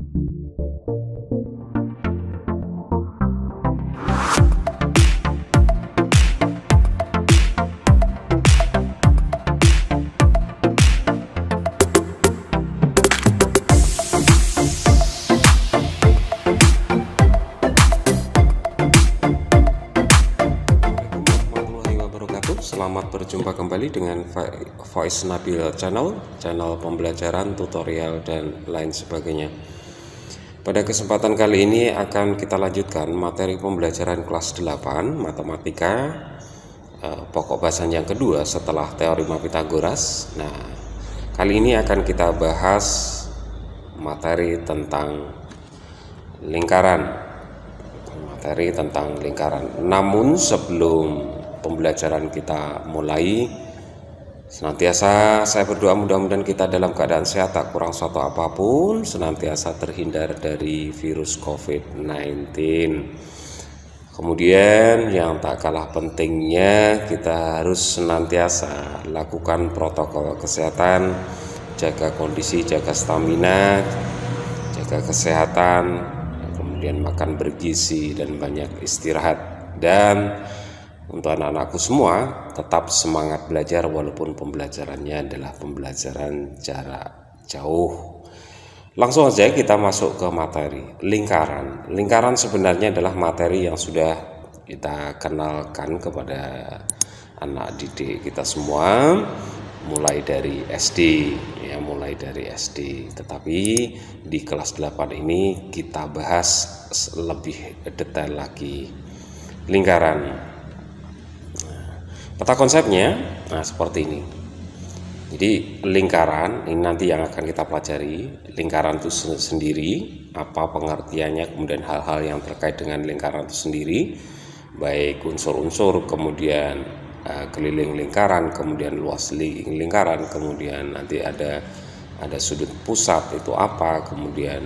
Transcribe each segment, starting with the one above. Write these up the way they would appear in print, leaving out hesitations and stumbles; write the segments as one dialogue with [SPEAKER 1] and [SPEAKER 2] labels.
[SPEAKER 1] Selamat berjumpa kembali dengan Voice Nabil channel pembelajaran, tutorial, dan lain sebagainya. Pada kesempatan kali ini akan kita lanjutkan materi pembelajaran kelas 8 Matematika, pokok bahasan yang kedua setelah teorema Pythagoras. Nah, kali ini akan kita bahas materi tentang lingkaran. Namun sebelum pembelajaran kita mulai, senantiasa saya berdoa mudah-mudahan kita dalam keadaan sehat, tak kurang suatu apapun, senantiasa terhindar dari virus COVID-19. Kemudian yang tak kalah pentingnya, kita harus senantiasa lakukan protokol kesehatan, jaga kondisi, jaga stamina, jaga kesehatan, kemudian makan bergizi dan banyak istirahat. Dan untuk anak-anakku semua, tetap semangat belajar walaupun pembelajarannya adalah pembelajaran jarak jauh. Langsung saja kita masuk ke materi lingkaran. Lingkaran sebenarnya adalah materi yang sudah kita kenalkan kepada anak didik kita semua mulai dari SD, Tetapi di kelas 8 ini kita bahas lebih detail lagi lingkaran. Peta konsepnya, nah seperti ini. Jadi lingkaran ini nanti yang akan kita pelajari. Lingkaran itu sendiri, apa pengertiannya, kemudian hal-hal yang terkait dengan lingkaran itu sendiri, baik unsur-unsur, kemudian keliling lingkaran, kemudian luas lingkaran, kemudian nanti ada sudut pusat itu apa, kemudian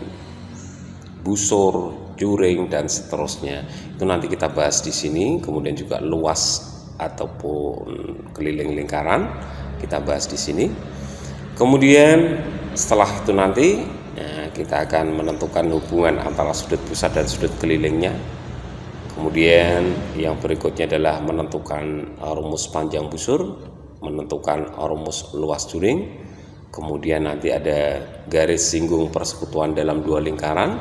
[SPEAKER 1] busur, juring, dan seterusnya. Itu nanti kita bahas di sini. Kemudian juga luas ataupun keliling lingkaran kita bahas di sini. Kemudian setelah itu nanti kita akan menentukan hubungan antara sudut pusat dan sudut kelilingnya. Kemudian yang berikutnya adalah menentukan rumus panjang busur, menentukan rumus luas juring. Kemudian nanti ada garis singgung persekutuan dalam dua lingkaran,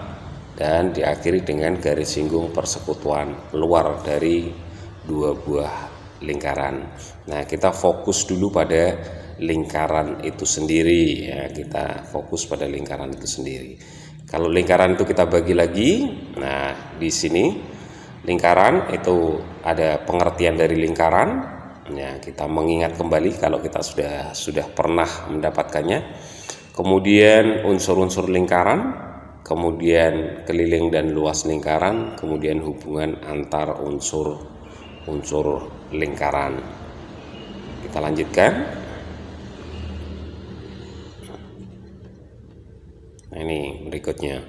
[SPEAKER 1] dan diakhiri dengan garis singgung persekutuan luar dari dua buah lingkaran. Nah, kita fokus dulu pada lingkaran itu sendiri ya, Kalau lingkaran itu kita bagi lagi. Nah, di sini lingkaran itu ada pengertian dari lingkaran. Ya, kita mengingat kembali kalau kita sudah pernah mendapatkannya. Kemudian unsur-unsur lingkaran, kemudian keliling dan luas lingkaran, kemudian hubungan antar unsur lingkaran. Kita lanjutkan. Nah, ini berikutnya.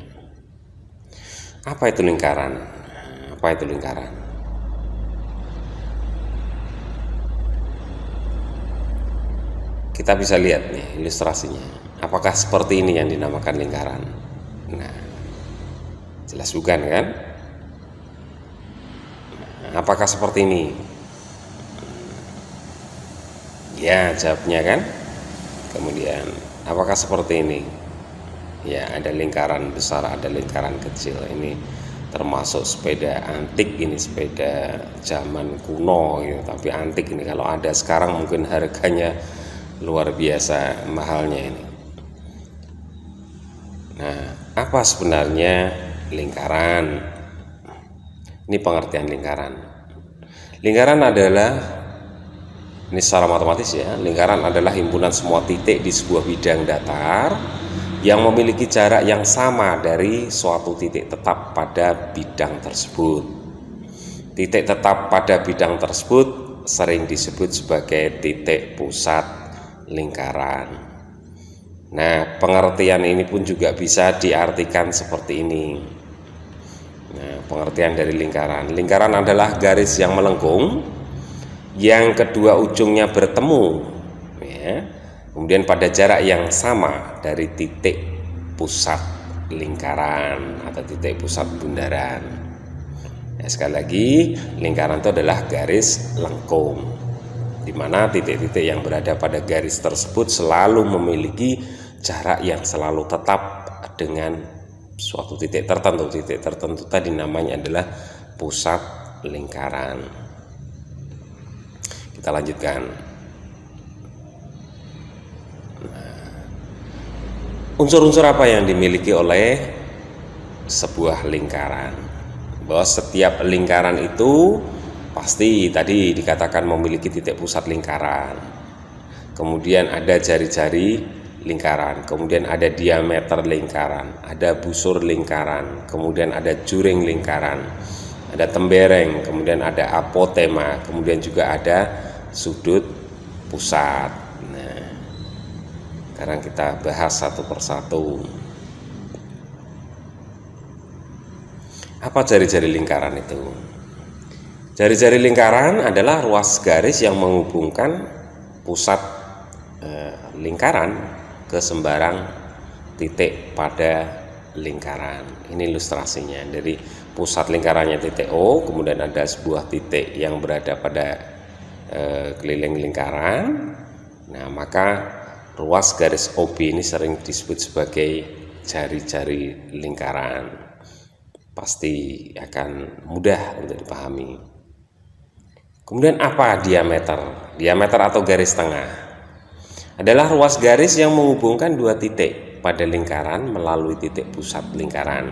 [SPEAKER 1] Apa itu lingkaran? Kita bisa lihat nih ilustrasinya. Apakah seperti ini yang dinamakan lingkaran? Nah, jelas bukan kan? Apakah seperti ini? Ya, jawabnya kan. Kemudian apakah seperti ini? Ya, ada lingkaran besar, ada lingkaran kecil. Ini termasuk sepeda antik, ini sepeda zaman kuno gitu. Tapi antik ini, kalau ada sekarang mungkin harganya luar biasa mahalnya ini. Nah, apa sebenarnya lingkaran? Ini pengertian lingkaran. Lingkaran adalah, ini secara matematis ya, lingkaran adalah himpunan semua titik di sebuah bidang datar yang memiliki jarak yang sama dari suatu titik tetap pada bidang tersebut. Titik tetap pada bidang tersebut sering disebut sebagai titik pusat lingkaran. Nah, pengertian ini pun juga bisa diartikan seperti ini. Nah, pengertian dari lingkaran. Lingkaran adalah garis yang melengkung, yang kedua ujungnya bertemu, ya. Kemudian pada jarak yang sama dari titik pusat lingkaran atau titik pusat bundaran. Nah, sekali lagi, lingkaran itu adalah garis lengkung, di mana titik-titik yang berada pada garis tersebut selalu memiliki jarak yang selalu tetap dengan suatu titik tertentu. Titik tertentu tadi namanya adalah pusat lingkaran. Kita lanjutkan. Unsur-unsur apa yang dimiliki oleh sebuah lingkaran? Bahwa setiap lingkaran itu pasti tadi dikatakan memiliki titik pusat lingkaran, kemudian ada jari-jari lingkaran, kemudian ada diameter lingkaran, ada busur lingkaran, kemudian ada juring lingkaran, ada tembereng, kemudian ada apotema, kemudian juga ada sudut pusat. Nah, sekarang kita bahas satu persatu. Apa jari-jari lingkaran itu? Jari-jari lingkaran adalah ruas garis yang menghubungkan pusat lingkaran ke sembarang titik pada lingkaran. Ini ilustrasinya. Dari pusat lingkarannya titik O, kemudian ada sebuah titik yang berada pada keliling lingkaran. Nah, maka ruas garis OB ini sering disebut sebagai jari-jari lingkaran. Pasti akan mudah untuk dipahami. Kemudian apa diameter? Diameter atau garis tengah adalah ruas garis yang menghubungkan dua titik pada lingkaran melalui titik pusat lingkaran.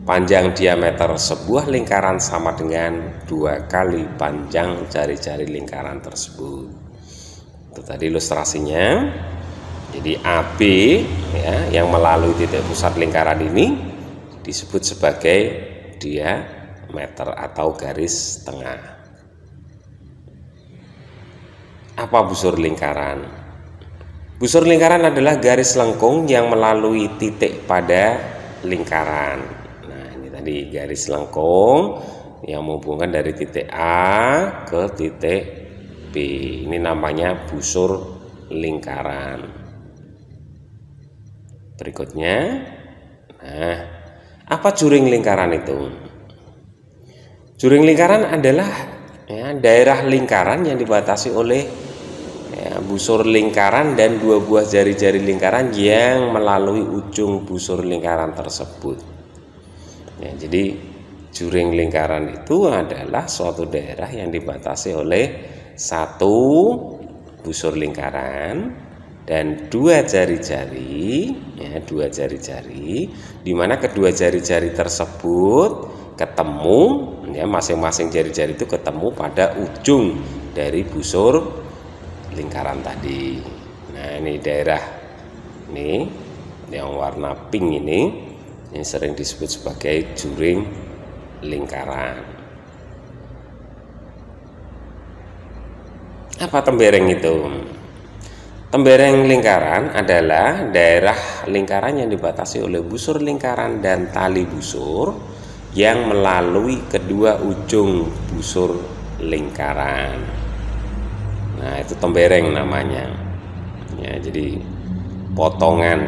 [SPEAKER 1] Panjang diameter sebuah lingkaran sama dengan 2 kali panjang jari-jari lingkaran tersebut. Itu tadi ilustrasinya. Jadi AB ya, yang melalui titik pusat lingkaran ini disebut sebagai diameter atau garis tengah. Apa busur lingkaran? Busur lingkaran adalah garis lengkung yang melalui titik pada lingkaran. Nah, ini tadi garis lengkung yang menghubungkan dari titik A ke titik B. Ini namanya busur lingkaran. Berikutnya, nah, apa juring lingkaran itu? Juring lingkaran adalah daerah lingkaran yang dibatasi oleh busur lingkaran dan dua buah jari-jari lingkaran yang melalui ujung busur lingkaran tersebut. Jadi juring lingkaran itu adalah suatu daerah yang dibatasi oleh satu busur lingkaran dan dua jari-jari, di mana kedua jari-jari tersebut ketemu, masing-masing jari-jari itu ketemu pada ujung dari busur lingkaran tadi. Nah, ini daerah ini yang warna pink ini sering disebut sebagai juring lingkaran. Apa tembereng itu? Tembereng lingkaran adalah daerah lingkaran yang dibatasi oleh busur lingkaran dan tali busur yang melalui kedua ujung busur lingkaran. Nah, itu tembereng namanya. Ya, jadi potongan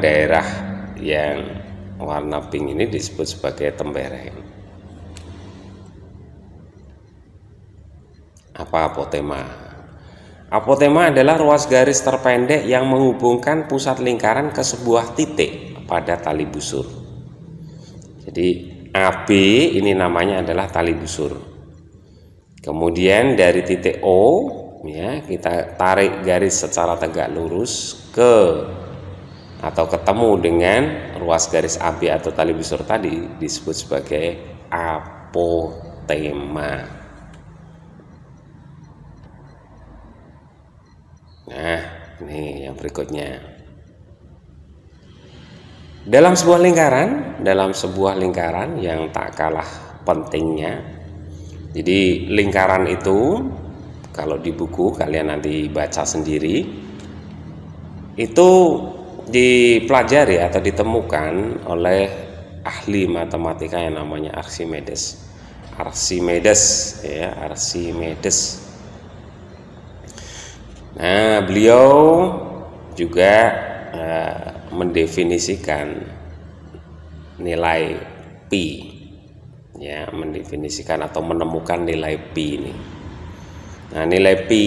[SPEAKER 1] daerah yang warna pink ini disebut sebagai tembereng. Apa apotema? Apotema adalah ruas garis terpendek yang menghubungkan pusat lingkaran ke sebuah titik pada tali busur. Jadi AB ini namanya adalah tali busur. Kemudian dari titik O, kita tarik garis secara tegak lurus atau ketemu dengan ruas garis AB atau tali busur tadi disebut sebagai apotema. Nah, ini yang berikutnya. Dalam sebuah lingkaran yang tak kalah pentingnya. Jadi lingkaran itu kalau di buku kalian nanti baca sendiri, itu dipelajari atau ditemukan oleh ahli matematika yang namanya Archimedes. Archimedes. Nah, beliau juga mendefinisikan nilai pi, ya, mendefinisikan atau menemukan nilai pi ini. Nah, nilai pi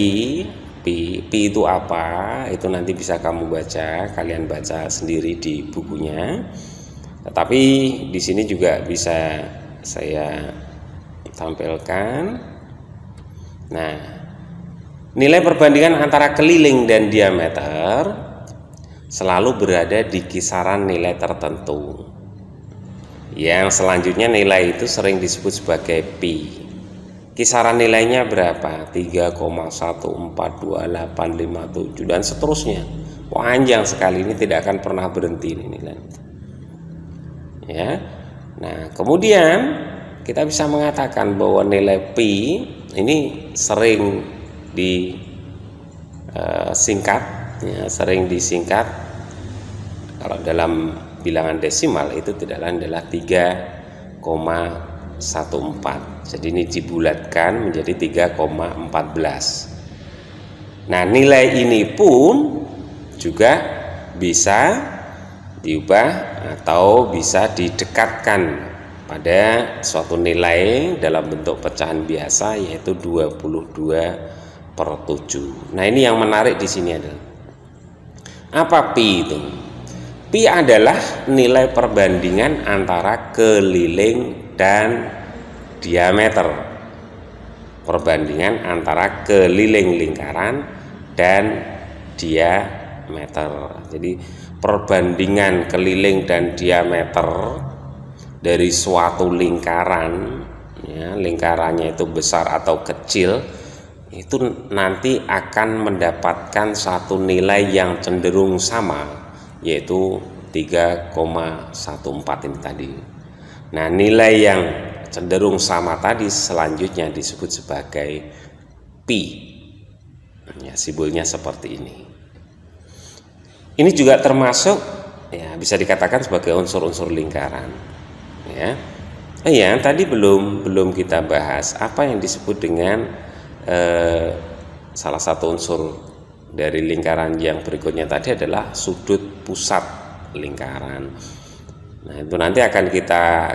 [SPEAKER 1] itu apa? Itu nanti bisa kamu baca, kalian baca sendiri di bukunya. Tetapi di sini juga bisa saya tampilkan. Nah, nilai perbandingan antara keliling dan diameter selalu berada di kisaran nilai tertentu. Yang selanjutnya nilai itu sering disebut sebagai pi. Kisaran nilainya berapa? 3,14287 dan seterusnya. Panjang sekali, ini tidak akan pernah berhenti ini nilai. Ya. Nah, kemudian kita bisa mengatakan bahwa nilai pi ini sering disingkat, ya, sering disingkat kalau dalam bilangan desimal itu tidak lain adalah 3,14. Jadi ini dibulatkan menjadi 3,14. Nah, nilai ini pun juga bisa diubah atau bisa didekatkan pada suatu nilai dalam bentuk pecahan biasa, yaitu 22/7. Nah, ini yang menarik di sini adalah apa pi itu? Pi adalah nilai perbandingan antara keliling dan diameter. Perbandingan antara keliling lingkaran dan diameter. Jadi perbandingan keliling dan diameter dari suatu lingkaran, ya, lingkarannya itu besar atau kecil, itu nanti akan mendapatkan satu nilai yang cenderung sama, yaitu 3,14 ini tadi. Nah, nilai yang cenderung sama tadi selanjutnya disebut sebagai pi. Ya, simbolnya seperti ini. Ini juga termasuk, ya, bisa dikatakan sebagai unsur-unsur lingkaran. Ya, tadi belum kita bahas apa yang disebut dengan salah satu unsur dari lingkaran yang berikutnya tadi adalah sudut pusat lingkaran. Nah, itu nanti akan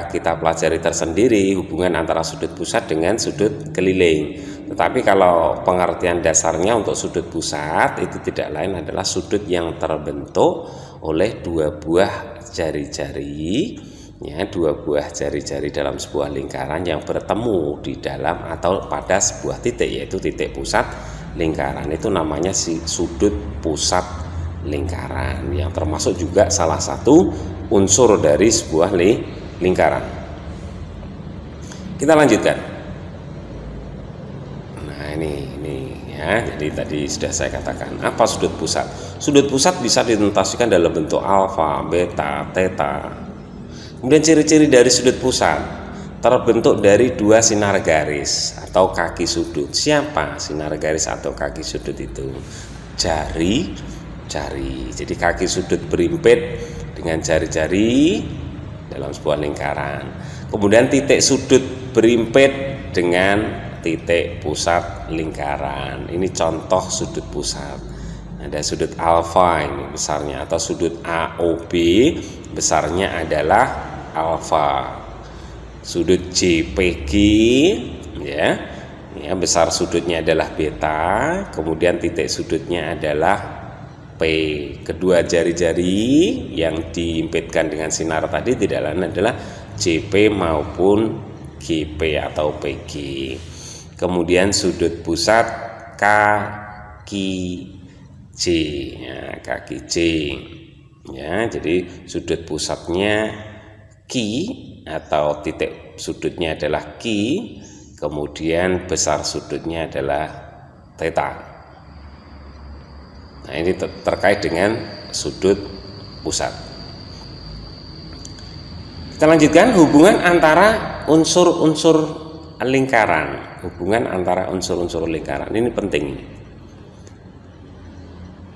[SPEAKER 1] kita pelajari tersendiri hubungan antara sudut pusat dengan sudut keliling. Tetapi kalau pengertian dasarnya untuk sudut pusat itu tidak lain adalah sudut yang terbentuk oleh dua buah jari-jari, ya, dua buah jari-jari dalam sebuah lingkaran yang bertemu di dalam atau pada sebuah titik, yaitu titik pusat lingkaran. Itu namanya sudut pusat lingkaran, yang termasuk juga salah satu unsur dari sebuah lingkaran. Kita lanjutkan. Nah, ini ya, jadi tadi sudah saya katakan apa sudut pusat. Sudut pusat bisa ditentaskan dalam bentuk alfa, beta, theta. Kemudian ciri-ciri dari sudut pusat terbentuk dari dua sinar garis atau kaki sudut. Siapa sinar garis atau kaki sudut itu? Jari. Jadi kaki sudut berimpit dengan jari-jari dalam sebuah lingkaran. Kemudian titik sudut berimpit dengan titik pusat lingkaran. Ini contoh sudut pusat. Ada sudut alfa ini besarnya, atau sudut AOB besarnya adalah alfa. Sudut JPG, ya besar sudutnya adalah beta, kemudian titik sudutnya adalah P. Kedua jari-jari yang diimpitkan dengan sinar tadi tidak lain adalah JP maupun GP atau PG. Kemudian sudut pusat kaki J, ya, kaki J, ya. Jadi sudut pusatnya Ki atau titik sudutnya adalah Ki, kemudian besar sudutnya adalah theta. Nah, ini terkait dengan sudut pusat. Kita lanjutkan hubungan antara unsur-unsur lingkaran. Hubungan antara unsur-unsur lingkaran ini penting.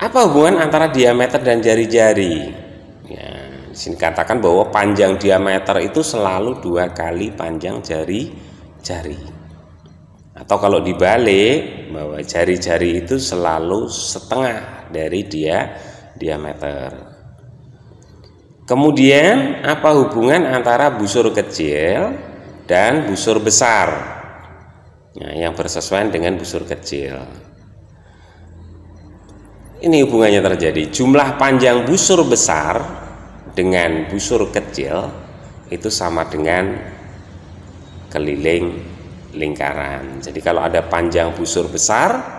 [SPEAKER 1] Apa hubungan antara diameter dan jari-jari? Ya, di sini katakan bahwa panjang diameter itu selalu 2 kali panjang jari-jari. Atau kalau dibalik, bahwa jari-jari itu selalu setengah dari diameter. Kemudian apa hubungan antara busur kecil dan busur besar? Nah, yang bersesuaian dengan busur kecil. Ini hubungannya terjadi. Jumlah panjang busur besar dengan busur kecil itu sama dengan keliling lingkaran. Jadi kalau ada panjang busur besar,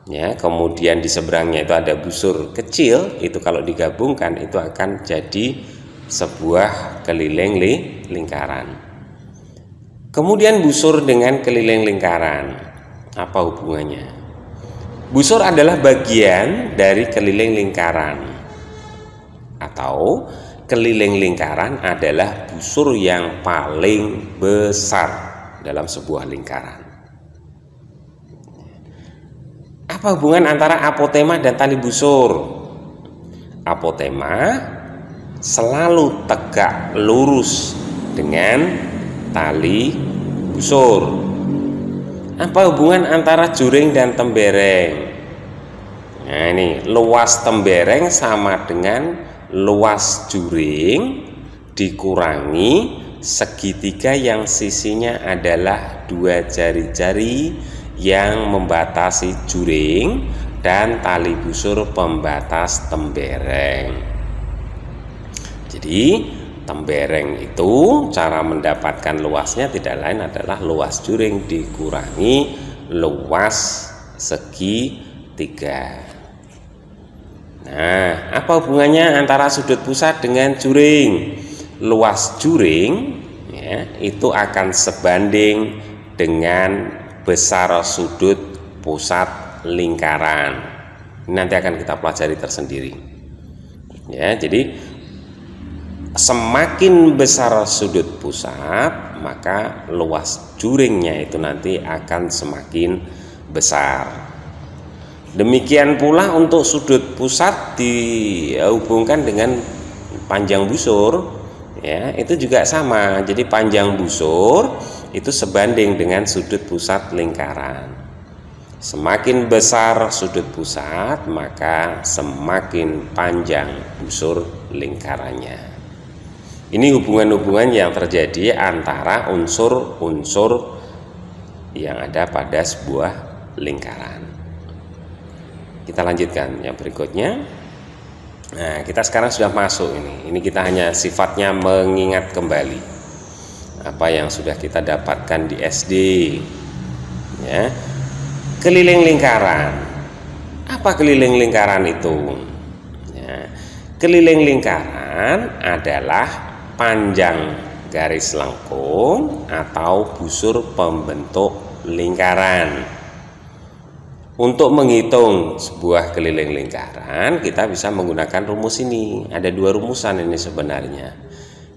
[SPEAKER 1] ya, kemudian di seberangnya itu ada busur kecil, itu kalau digabungkan itu akan jadi sebuah keliling lingkaran. Kemudian busur dengan keliling lingkaran, apa hubungannya? Busur adalah bagian dari keliling lingkaran, atau keliling lingkaran adalah busur yang paling besar dalam sebuah lingkaran. Apa hubungan antara apotema dan tali busur? Apotema selalu tegak lurus dengan tali busur. Apa hubungan antara juring dan tembereng? Nah, ini luas tembereng sama dengan luas juring dikurangi segitiga yang sisinya adalah 2 jari-jari yang membatasi juring dan tali busur pembatas tembereng. Jadi tembereng itu cara mendapatkan luasnya tidak lain adalah luas juring dikurangi luas segitiga. Nah, apa hubungannya antara sudut pusat dengan juring? Luas juring, ya, itu akan sebanding dengan besar sudut pusat lingkaran. Nanti akan kita pelajari tersendiri. Ya, jadi semakin besar sudut pusat, maka luas juringnya itu nanti akan semakin besar. Demikian pula untuk sudut pusat dihubungkan dengan panjang busur, ya, itu juga sama. Jadi panjang busur itu sebanding dengan sudut pusat lingkaran. Semakin besar sudut pusat, maka semakin panjang busur lingkarannya. Ini hubungan-hubungan yang terjadi antara unsur-unsur yang ada pada sebuah lingkaran. Kita lanjutkan yang berikutnya. Nah, kita sekarang sudah masuk ini. Ini kita hanya sifatnya mengingat kembali apa yang sudah kita dapatkan di SD. Ya. Keliling lingkaran. Apa keliling lingkaran itu? Ya. Keliling lingkaran adalah panjang garis lengkung atau busur pembentuk lingkaran. Untuk menghitung sebuah keliling lingkaran, kita bisa menggunakan rumus ini. Ada 2 rumusan ini sebenarnya.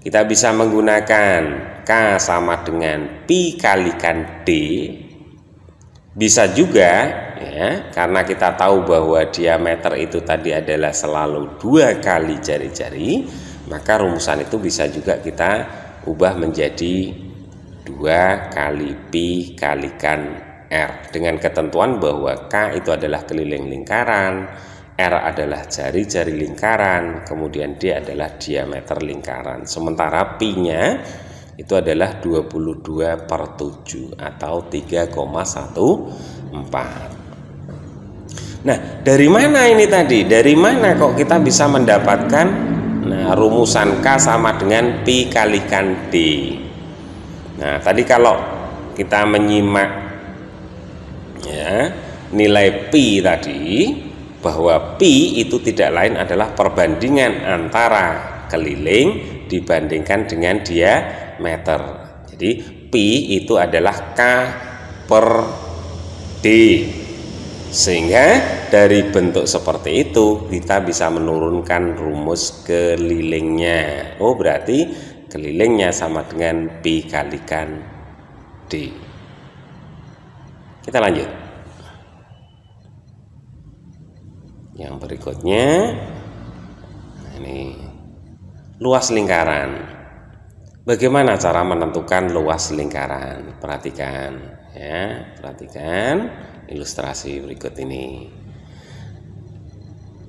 [SPEAKER 1] Kita bisa menggunakan K sama dengan Pi kalikan D. Bisa juga, ya, karena kita tahu bahwa diameter itu tadi adalah selalu 2 kali jari-jari, maka rumusan itu bisa juga kita ubah menjadi 2 kali Pi kalikan R, dengan ketentuan bahwa K itu adalah keliling lingkaran, R adalah jari-jari lingkaran, kemudian D adalah diameter lingkaran. Sementara Pi-nya itu adalah 22/7 atau 3,14. Nah, dari mana ini tadi? Dari mana kok kita bisa mendapatkan rumusan K sama dengan Pi kalikan D? Nah, tadi kalau kita menyimak, ya, nilai Pi tadi, bahwa Pi itu tidak lain adalah perbandingan antara keliling dibandingkan dengan diameter. Jadi Pi itu adalah K per D. Sehingga dari bentuk seperti itu kita bisa menurunkan rumus kelilingnya. Oh, berarti kelilingnya sama dengan Pi kalikan D. Kita lanjut. Yang berikutnya, ini luas lingkaran. Bagaimana cara menentukan luas lingkaran? Perhatikan, ya, perhatikan ilustrasi berikut ini.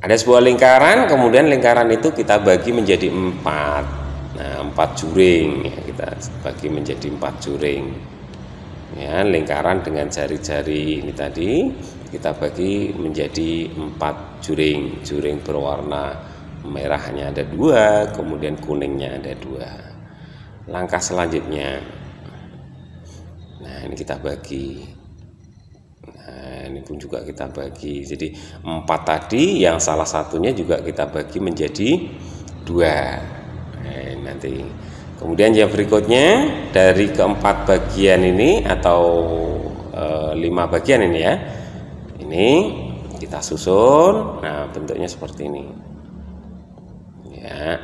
[SPEAKER 1] Ada sebuah lingkaran, kemudian lingkaran itu kita bagi menjadi 4. Nah, 4 juring ya, kita bagi menjadi 4 juring. Ya, lingkaran dengan jari-jari ini tadi kita bagi menjadi 4 juring. Juring berwarna merahnya ada 2, kemudian kuningnya ada 2. Langkah selanjutnya, nah ini kita bagi. Nah, ini pun juga kita bagi. Jadi 4 tadi yang salah satunya juga kita bagi menjadi 2. Nah, nanti kemudian yang berikutnya dari keempat bagian ini atau 5 bagian ini ya, ini kita susun. Nah, bentuknya seperti ini ya.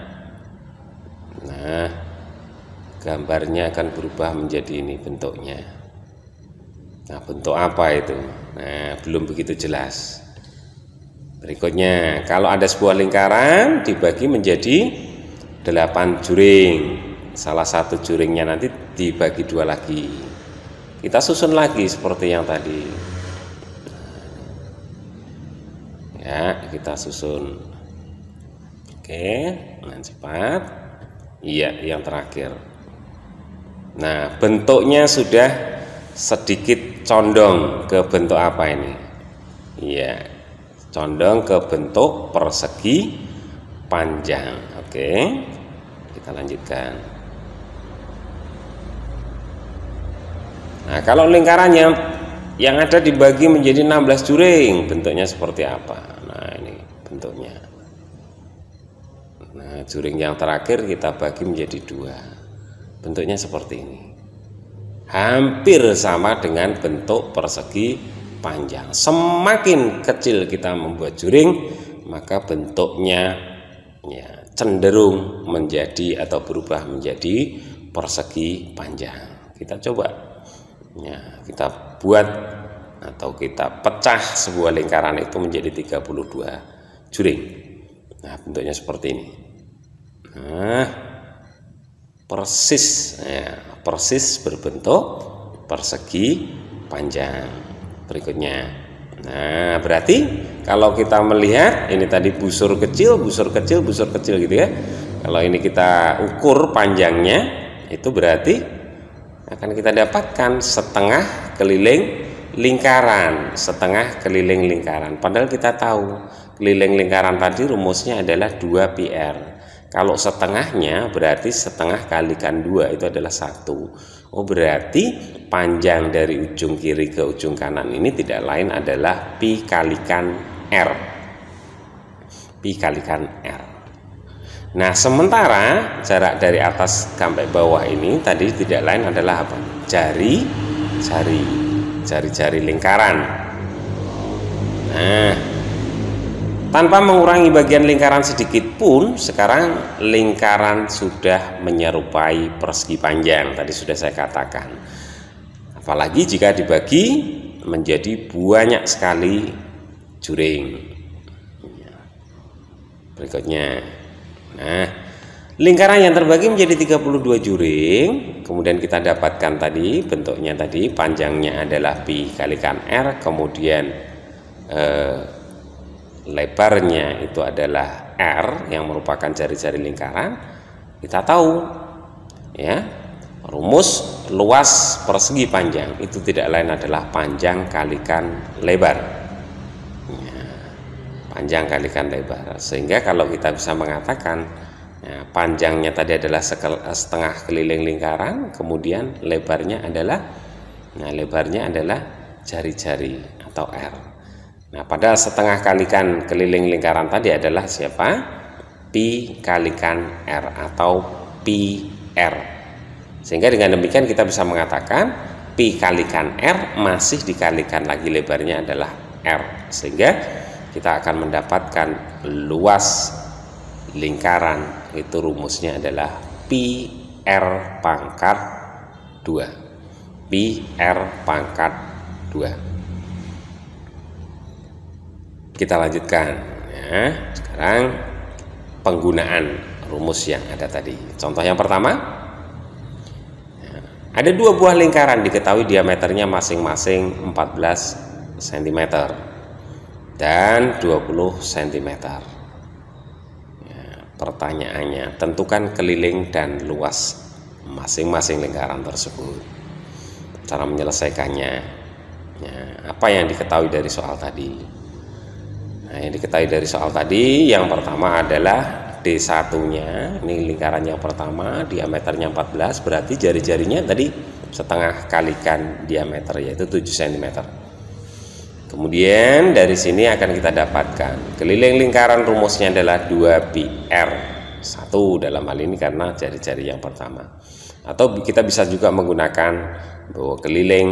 [SPEAKER 1] Nah, gambarnya akan berubah menjadi ini bentuknya. Nah, bentuk apa itu? Nah, belum begitu jelas. Berikutnya, kalau ada sebuah lingkaran dibagi menjadi 8 juring. Salah satu juringnya nanti dibagi 2 lagi. Kita susun lagi seperti yang tadi. Ya, kita susun. Oke, dengan cepat. Iya, yang terakhir. Nah, bentuknya sudah sedikit condong ke bentuk apa ini? Iya, condong ke bentuk persegi panjang. Oke, kita lanjutkan. Nah, kalau lingkarannya yang ada dibagi menjadi 16 juring, bentuknya seperti apa? Nah, ini bentuknya. Nah, juring yang terakhir kita bagi menjadi 2. Bentuknya seperti ini. Hampir sama dengan bentuk persegi panjang. Semakin kecil kita membuat juring, maka bentuknya ya, cenderung menjadi atau berubah menjadi persegi panjang. Kita coba. Ya, kita buat atau kita pecah sebuah lingkaran itu menjadi 32 juring. Nah, bentuknya seperti ini. Nah, persis berbentuk persegi panjang. Berikutnya, nah berarti kalau kita melihat ini tadi busur kecil gitu ya. Kalau ini kita ukur panjangnya, itu berarti akan kita dapatkan setengah keliling lingkaran. Padahal kita tahu keliling lingkaran tadi rumusnya adalah 2πr. Kalau setengahnya berarti setengah kalikan 2 itu adalah 1. Oh, berarti panjang dari ujung kiri ke ujung kanan ini tidak lain adalah pi kalikan r. Nah, sementara jarak dari atas sampai bawah ini tadi tidak lain adalah apa? Jari-jari lingkaran. Nah, tanpa mengurangi bagian lingkaran sedikit pun, sekarang lingkaran sudah menyerupai persegi panjang. Tadi sudah saya katakan. Apalagi jika dibagi menjadi banyak sekali juring. Berikutnya. Nah, lingkaran yang terbagi menjadi 32 juring, kemudian kita dapatkan tadi bentuknya tadi, panjangnya adalah pi kalikan r, kemudian lebarnya itu adalah r yang merupakan jari-jari lingkaran. Kita tahu ya, rumus luas persegi panjang itu tidak lain adalah panjang kalikan lebar. Panjang kalikan lebar, sehingga kalau kita bisa mengatakan ya, panjangnya tadi adalah setengah keliling lingkaran, kemudian lebarnya adalah jari-jari atau r. Nah, padahal setengah kalikan keliling lingkaran tadi adalah siapa? Pi kalikan r atau pi r. Sehingga dengan demikian kita bisa mengatakan pi kalikan r masih dikalikan lagi lebarnya adalah r, sehingga kita akan mendapatkan luas lingkaran itu rumusnya adalah pi r pangkat 2. Pi r pangkat 2. Kita lanjutkan ya. Sekarang penggunaan rumus yang ada tadi. Contoh yang pertama, ada 2 buah lingkaran diketahui diameternya masing-masing 14 cm. dan 20 cm. Ya, pertanyaannya, tentukan keliling dan luas masing-masing lingkaran tersebut. Cara menyelesaikannya, ya, apa yang diketahui dari soal tadi? Nah, yang diketahui dari soal tadi yang pertama adalah D1-nya, ini lingkaran yang pertama, diameternya 14, berarti jari-jarinya tadi setengah kalikan diameter, yaitu 7 cm. Kemudian dari sini akan kita dapatkan keliling lingkaran rumusnya adalah 2πr 1 dalam hal ini karena jari-jari yang pertama. Atau kita bisa juga menggunakan bahwa keliling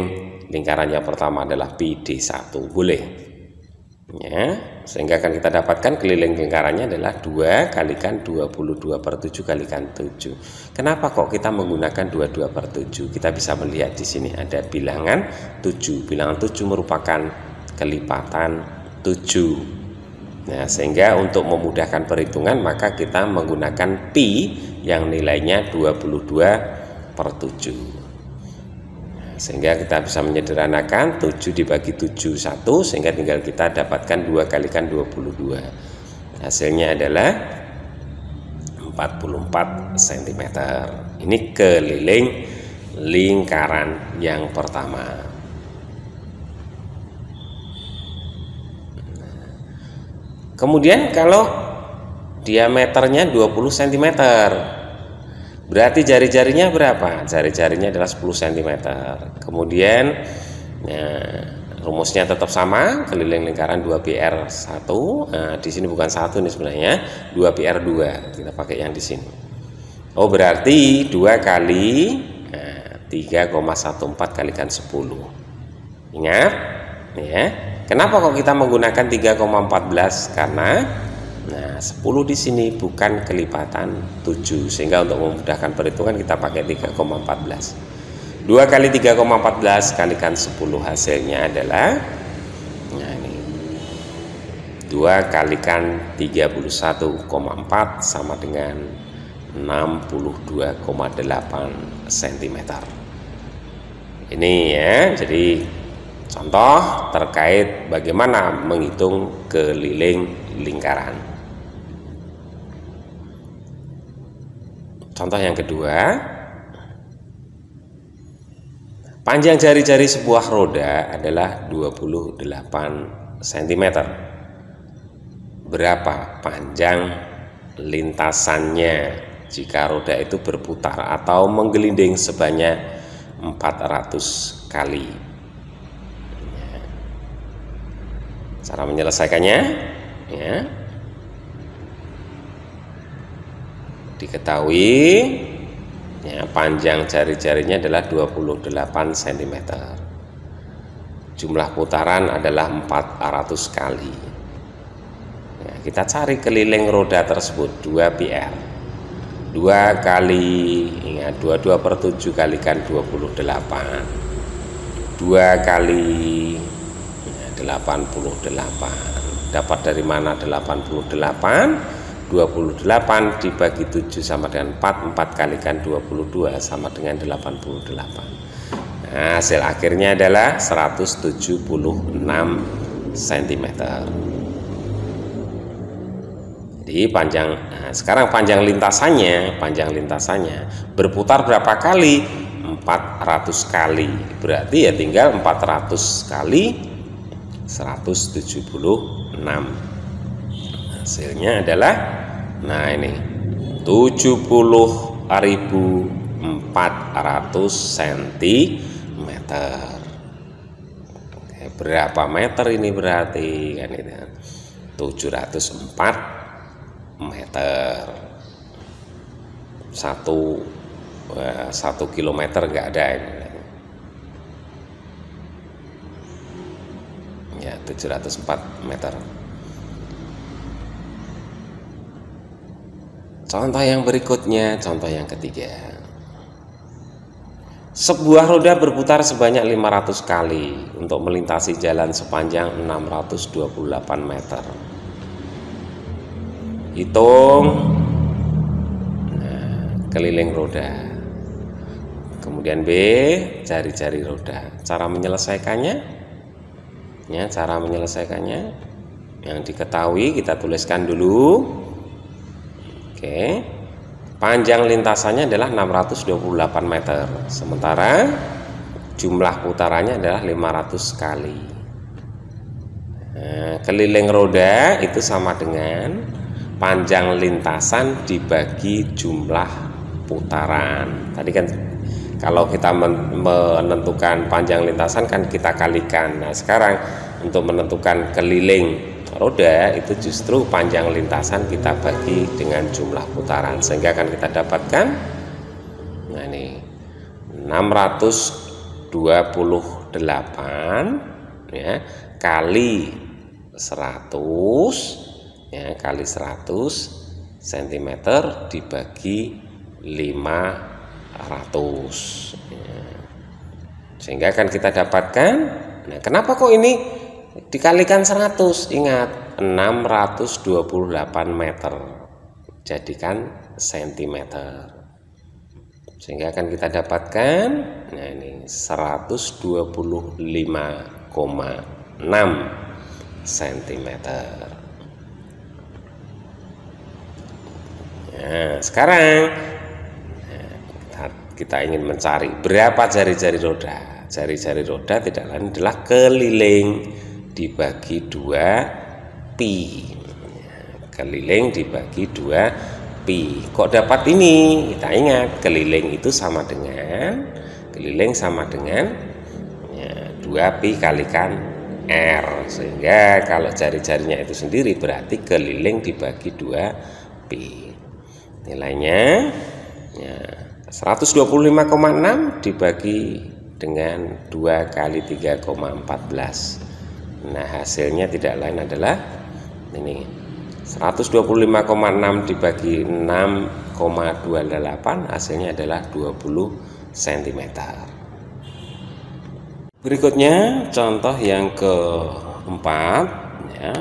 [SPEAKER 1] lingkaran yang pertama adalah πd1, boleh. Ya, sehingga akan kita dapatkan keliling lingkarannya adalah 2 kalikan 22/7 kalikan 7. Kenapa kok kita menggunakan 22/7? Kita bisa melihat di sini ada bilangan 7. Bilangan 7 merupakan kelipatan 7. Nah, sehingga untuk memudahkan perhitungan maka kita menggunakan pi yang nilainya 22/7. Sehingga kita bisa menyederhanakan 7 dibagi 7 1, sehingga tinggal kita dapatkan 2 kalikan 22. Hasilnya adalah 44 cm. Ini keliling lingkaran yang pertama. Kemudian kalau diameternya 20 cm, berarti jari-jarinya berapa? Jari-jarinya adalah 10 cm. Kemudian ya, rumusnya tetap sama, keliling lingkaran 2πr 1. Nah, di sini bukan 1 nih sebenarnya, 2πr 2. Kita pakai yang di sini. Oh, berarti 2 kali 3,14 kalikan 10. Ingat ya. Kenapa kok kita menggunakan 3,14? Karena 10 di sini bukan kelipatan 7, sehingga untuk memudahkan perhitungan kita pakai 3,14. 2 kali 3,14 kalikan 10 hasilnya adalah 2 kalikan 31,4 sama dengan 62,8 cm. Ini ya, jadi contoh terkait bagaimana menghitung keliling lingkaran. Contoh yang kedua, panjang jari-jari sebuah roda adalah 28 cm. Berapa panjang lintasannya jika roda itu berputar atau menggelinding sebanyak 400 kali? Cara menyelesaikannya ya, diketahui ya, panjang jari-jarinya adalah 28 cm. Jumlah putaran adalah 400 kali. Ya, kita cari keliling roda tersebut 2πr. 2 kali ingat 22/7 kalikan 28. 2 kali 88. Dapat dari mana 88? 28 dibagi 7 sama dengan 4. 4 kalikan 22 sama dengan 88. Nah, hasil akhirnya adalah 176 cm. Jadi panjang, sekarang panjang lintasannya berputar berapa kali? 400 kali. Berarti ya tinggal 400 kali 176. Hasilnya adalah ini 70.400 cm. Oke, berapa meter ini berarti kan itu 704 meter. 1 kilometer enggak ada ini. Ya, 704 meter. Contoh yang berikutnya, contoh yang ketiga. Sebuah roda berputar sebanyak 500 kali untuk melintasi jalan sepanjang 628 meter. Hitung keliling roda. Kemudian B, jari-jari roda. Cara menyelesaikannya? Ya, cara menyelesaikannya Yang diketahui kita tuliskan dulu. Oke. Panjang lintasannya adalah 628 meter. Sementara jumlah putarannya adalah 500 kali. Nah, keliling roda itu sama dengan panjang lintasan dibagi jumlah putaran. Tadi kan kalau kita menentukan panjang lintasan kan kita kalikan. Nah, sekarang untuk menentukan keliling roda itu justru panjang lintasan kita bagi dengan jumlah putaran, sehingga akan kita dapatkan, nah ini 628 ya kali 100 ya kali 100 cm dibagi 500 ya. Sehingga akan kita dapatkan, nah kenapa kok ini dikalikan 100, ingat 628 meter jadikan cm, sehingga akan kita dapatkan, nah ini 125,6 cm. Nah sekarang kita ingin mencari berapa jari-jari roda. Jari-jari roda tidak lain adalah keliling dibagi 2 pi. Keliling dibagi 2 pi. Kok dapat ini? Kita ingat keliling itu sama dengan ya, 2 pi kalikan R. Sehingga kalau jari-jarinya itu sendiri berarti keliling dibagi 2 pi. Nilainya ya 125,6 dibagi dengan 2 kali 3,14. Nah hasilnya tidak lain adalah ini 125,6 dibagi 6,28, hasilnya adalah 20 cm. Berikutnya contoh yang keempat ya.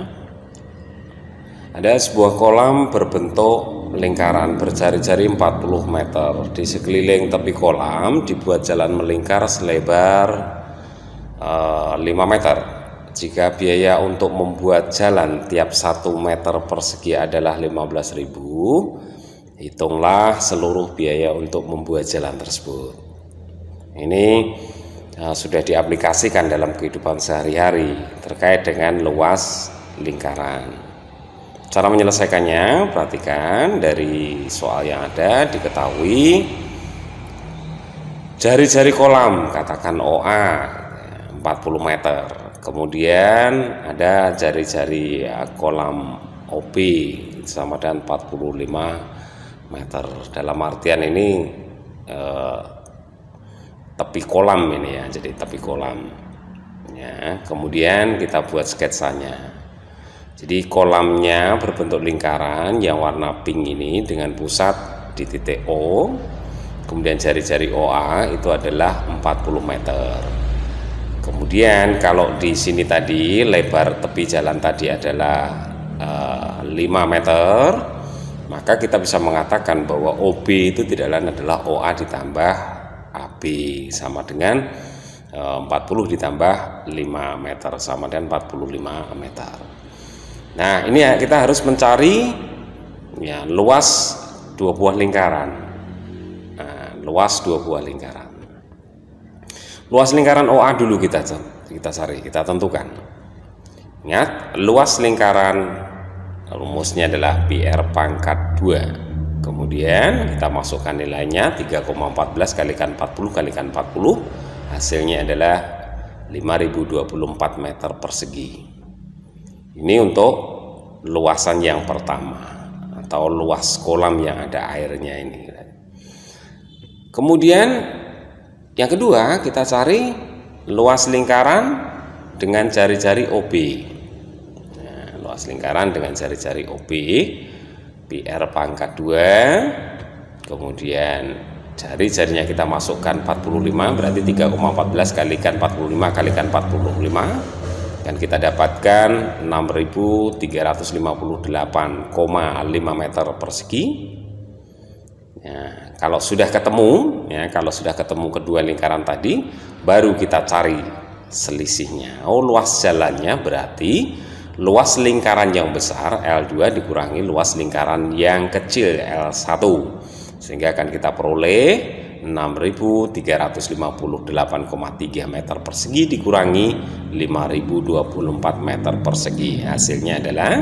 [SPEAKER 1] Ada sebuah kolam berbentuk lingkaran berjari-jari 40 meter. Di sekeliling tepi kolam dibuat jalan melingkar selebar 5 meter. Jika biaya untuk membuat jalan tiap 1 meter persegi adalah 15.000, hitunglah seluruh biaya untuk membuat jalan tersebut. Ini sudah diaplikasikan dalam kehidupan sehari-hari terkait dengan luas lingkaran. Cara menyelesaikannya, perhatikan dari soal yang ada, diketahui jari-jari kolam, katakan OA 40 meter. Kemudian ada jari-jari kolam OB sama dengan 45 meter. Dalam artian ini tepi kolam ini ya, jadi tepi kolam ya. Kemudian kita buat sketsanya. Jadi kolamnya berbentuk lingkaran yang warna pink ini dengan pusat di titik O. Kemudian jari-jari OA itu adalah 40 meter. Kemudian kalau di sini tadi lebar tepi jalan tadi adalah 5 meter, maka kita bisa mengatakan bahwa OB itu tidak lain adalah OA ditambah AB sama dengan 40 ditambah 5 meter sama dengan 45 meter. Nah ini ya, kita harus mencari ya, luas 2 buah lingkaran. Nah, luas 2 buah lingkaran. Luas lingkaran OA dulu kita cari, kita tentukan. Ingat, luas lingkaran rumusnya adalah PR pangkat 2. Kemudian kita masukkan nilainya 3,14 kalikan 40 kalikan 40. Hasilnya adalah 5024 meter persegi. Ini untuk luasan yang pertama atau luas kolam yang ada airnya ini. Kemudian yang kedua kita cari luas lingkaran dengan jari-jari OB. Nah, luas lingkaran dengan jari-jari OB, PR pangkat 2. Kemudian jari-jarinya kita masukkan 45, berarti 3,14 kalikan 45 kalikan 45. Dan kita dapatkan 6.358,5 meter persegi. Ya, kalau sudah ketemu kedua lingkaran tadi, baru kita cari selisihnya. Oh, luas jalannya berarti luas lingkaran yang besar L2 dikurangi luas lingkaran yang kecil L1, sehingga akan kita peroleh 6.358,3 meter persegi dikurangi 5.024 meter persegi. Hasilnya adalah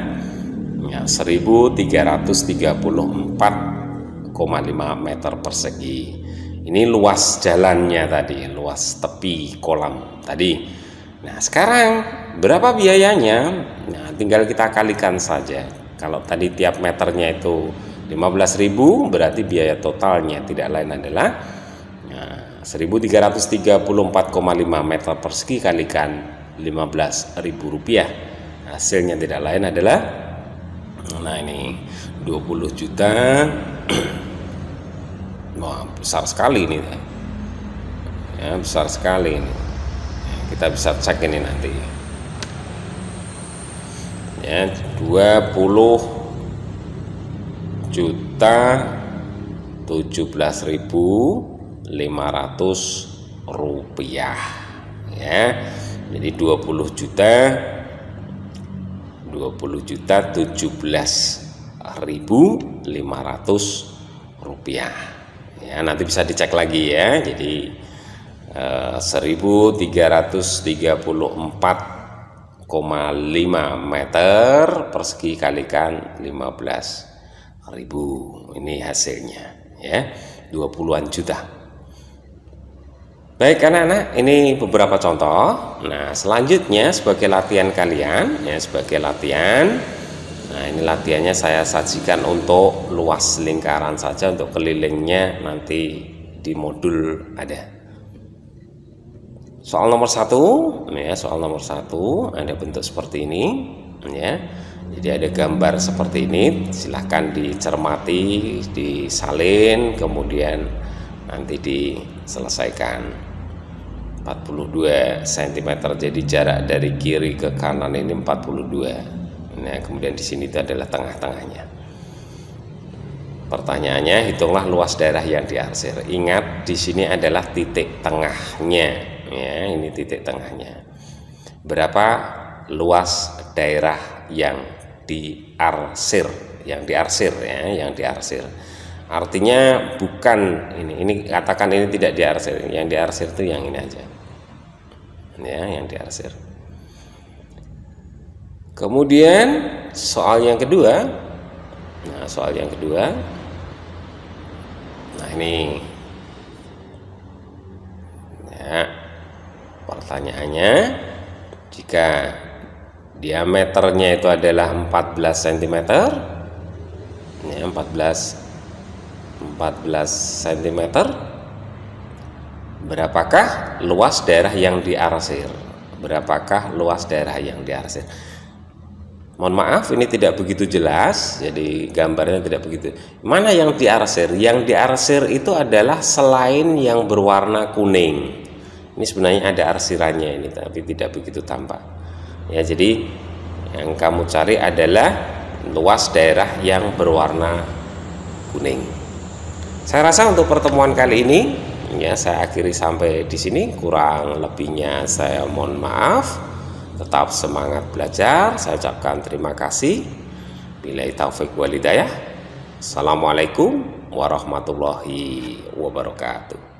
[SPEAKER 1] 1.334,5 meter persegi. Ini luas jalannya tadi, luas tepi kolam tadi. Nah, sekarang berapa biayanya? Nah, tinggal kita kalikan saja. Kalau tadi tiap meternya itu 15.000, berarti biaya totalnya tidak lain adalah 1.334,5 meter persegi kalikan 15.000 rupiah. Hasilnya tidak lain adalah, nah ini 20 juta. Wah, besar sekali ini ya, besar sekali ini. Kita bisa cek ini nanti ya, 20.017.500 rupiah ya. Jadi 20.017.500 rupiah ya. Nanti bisa dicek lagi ya. Jadi 1.334,5 meter persegi kalikan 15.000. Ini hasilnya ya, 20-an juta. Baik anak-anak, ini beberapa contoh. Nah, selanjutnya sebagai latihan kalian ya, sebagai latihan. Nah, ini latihannya saya sajikan untuk luas lingkaran saja, untuk kelilingnya nanti di modul ada. Soal nomor 1 ya, soal nomor 1 ada bentuk seperti ini ya. Jadi ada gambar seperti ini, silahkan dicermati, disalin, kemudian nanti diselesaikan. 42 cm, jadi jarak dari kiri ke kanan ini 42. Nah, kemudian di sini itu adalah tengah-tengahnya. Pertanyaannya, hitunglah luas daerah yang diarsir. Ingat, di sini adalah titik tengahnya. Ya, ini titik tengahnya. Berapa luas daerah yang diarsir? Yang diarsir ya, yang diarsir. Artinya bukan ini katakan ini tidak diarsir. Yang diarsir itu yang ini aja. Ya, yang diarsir. Kemudian soal yang kedua. Nah, soal yang kedua. Nah, ini. Ya. Pertanyaannya, jika diameternya itu adalah 14 cm ya, 14 cm, berapakah luas daerah yang diarsir? Berapakah luas daerah yang diarsir? Mohon maaf, ini tidak begitu jelas, jadi gambarnya tidak begitu. Mana yang diarsir? Yang diarsir itu adalah selain yang berwarna kuning. Ini sebenarnya ada arsirannya ini, tapi tidak begitu tampak. Ya, jadi yang kamu cari adalah luas daerah yang berwarna kuning. Saya rasa untuk pertemuan kali ini ya saya akhiri sampai di sini. Kurang lebihnya saya mohon maaf. Tetap semangat belajar. Saya ucapkan terima kasih. Billahi taufik wal hidayah. Assalamualaikum warahmatullahi wabarakatuh.